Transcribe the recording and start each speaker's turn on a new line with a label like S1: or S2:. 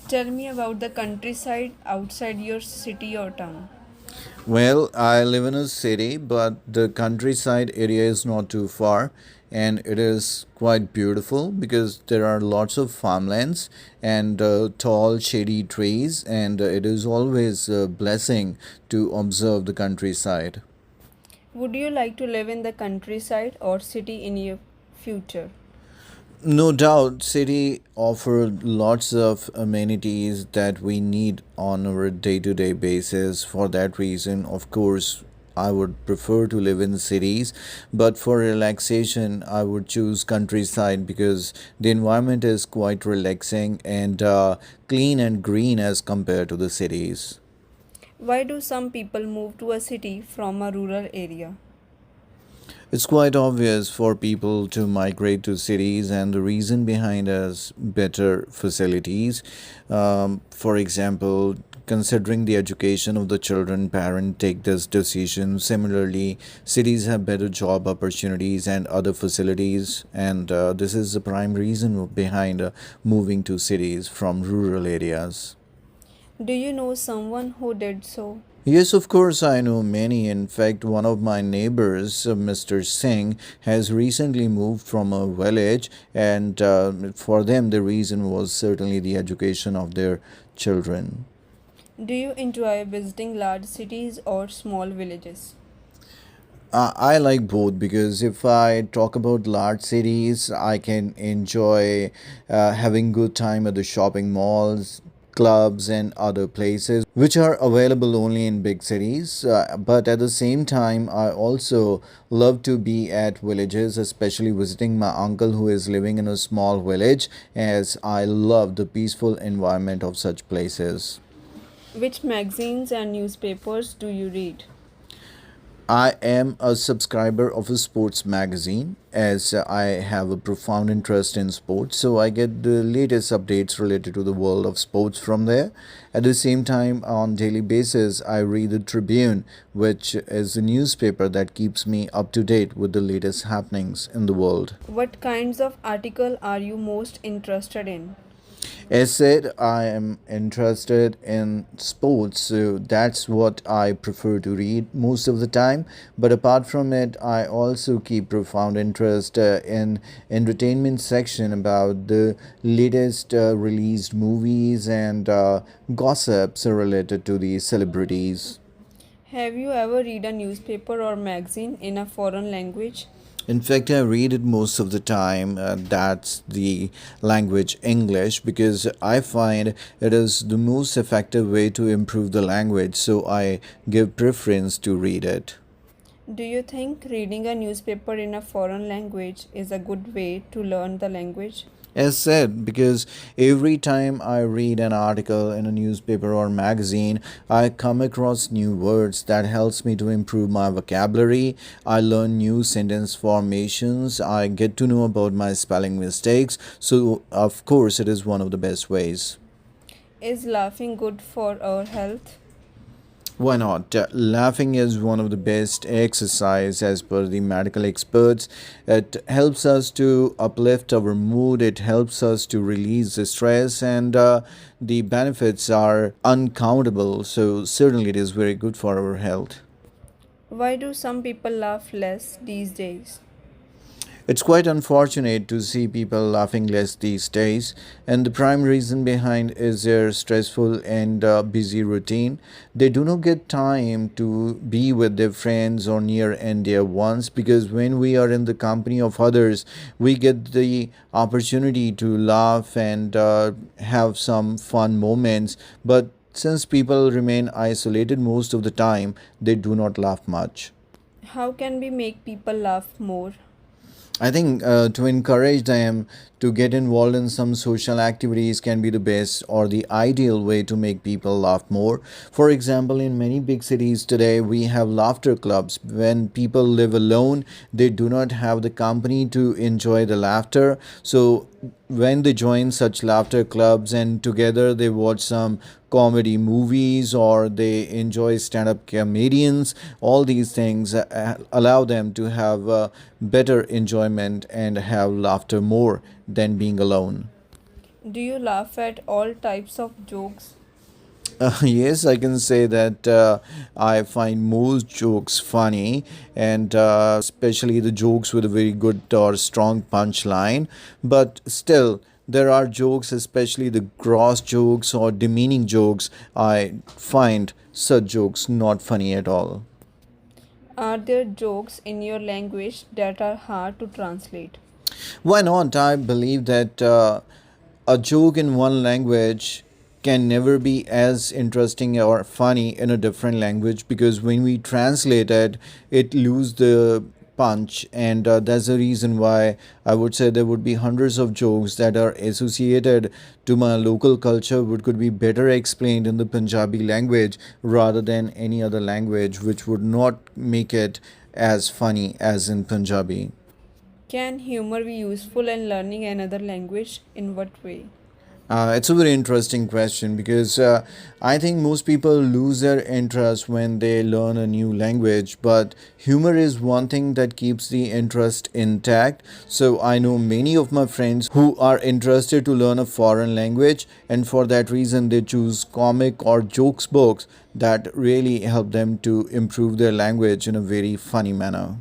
S1: Tell me about the countryside outside your city or town.
S2: Well, I live in a city, but the countryside area is not too far, and it is quite beautiful because there are lots of farmlands and tall, shady trees, and it is always a blessing to observe the countryside.
S1: Would you like to live in the countryside or city in your future?
S2: No doubt, city offer lots of amenities that we need on our day-to-day basis. For that reason, of course, I would prefer to live in cities, but for relaxation, I would choose countryside because the environment is quite relaxing and clean and green as compared to the cities.
S1: Why do some people move to a city from a rural area?
S2: It's quite obvious for people to migrate to cities, and the reason behind is better facilities. For example, considering the education of the children, parents take this decision. Similarly, cities have better job opportunities and other facilities, and this is the prime reason behind moving to cities from rural areas.
S1: Do you know someone who did so?
S2: Yes, of course, I know many. In fact, one of my neighbors, Mr. Singh, has recently moved from a village, and for them, the reason was certainly the education of their children.
S1: Do you enjoy visiting large cities or small villages?
S2: I like both because if I talk about large cities, I can enjoy having good time at the shopping malls, clubs, and other places which are available only in big cities. But at the same time, I also love to be at villages, especially visiting my uncle who is living in a small village, as I love the peaceful environment of such places.
S1: Which magazines and newspapers do you read?
S2: I am a subscriber of a sports magazine as I have a profound interest in sports, so I get the latest updates related to the world of sports from there. At the same time, on daily basis, I read the Tribune, which is a newspaper that keeps me up to date with the latest happenings in the world.
S1: What kinds of article are you most interested in?
S2: As said, I am interested in sports, so that's what I prefer to read most of the time. But apart from it, I also keep profound interest in entertainment section about the latest released movies and gossips related to the celebrities.
S1: Have you ever read a newspaper or magazine in a foreign language?
S2: In fact, I read it most of the time. That's the language English because I find it is the most effective way to improve the language. So I give preference to read it.
S1: Do you think reading a newspaper in a foreign language is a good way to learn the language?
S2: As said, because every time I read an article in a newspaper or magazine, I come across new words that helps me to improve my vocabulary. I learn new sentence formations. I get to know about my spelling mistakes. So, of course, it is one of the best ways.
S1: Is laughing good for our health?
S2: Why not? Laughing is one of the best exercise as per the medical experts. It helps us to uplift our mood. It helps us to release the stress, and the benefits are uncountable. So certainly, it is very good for our health.
S1: Why do some people laugh less these days?
S2: It's quite unfortunate to see people laughing less these days, and the prime reason behind is their stressful and busy routine. They do not get time to be with their friends or near and dear ones because when we are in the company of others, we get the opportunity to laugh and have some fun moments. But since people remain isolated most of the time, they do not laugh much.
S1: How can we make people laugh more?
S2: I think to encourage them to get involved in some social activities can be the best or the ideal way to make people laugh more. For example, in many big cities today, we have laughter clubs. When people live alone, they do not have the company to enjoy the laughter. So, when they join such laughter clubs and together they watch some comedy movies or they enjoy stand-up comedians, all these things allow them to have better enjoyment and have laughter more than being alone.
S1: Do you laugh at all types of jokes?
S2: Yes, I can say that I find most jokes funny, and especially the jokes with a very good or strong punchline. But still, there are jokes, especially the gross jokes or demeaning jokes. I find such jokes not funny at all.
S1: Are there jokes in your language that are hard to translate?
S2: Why not? I believe that a joke in one language can never be as interesting or funny in a different language, because when we translate it, it loses the punch, and that's the reason why I would say there would be hundreds of jokes that are associated to my local culture but could be better explained in the Punjabi language rather than any other language, which would not make it as funny as in Punjabi.
S1: Can humor be useful in learning another language? In what way?
S2: It's a very interesting question, because I think most people lose their interest when they learn a new language, but humor is one thing that keeps the interest intact. So I know many of my friends who are interested to learn a foreign language, and for that reason, they choose comic or jokes books that really help them to improve their language in a very funny manner.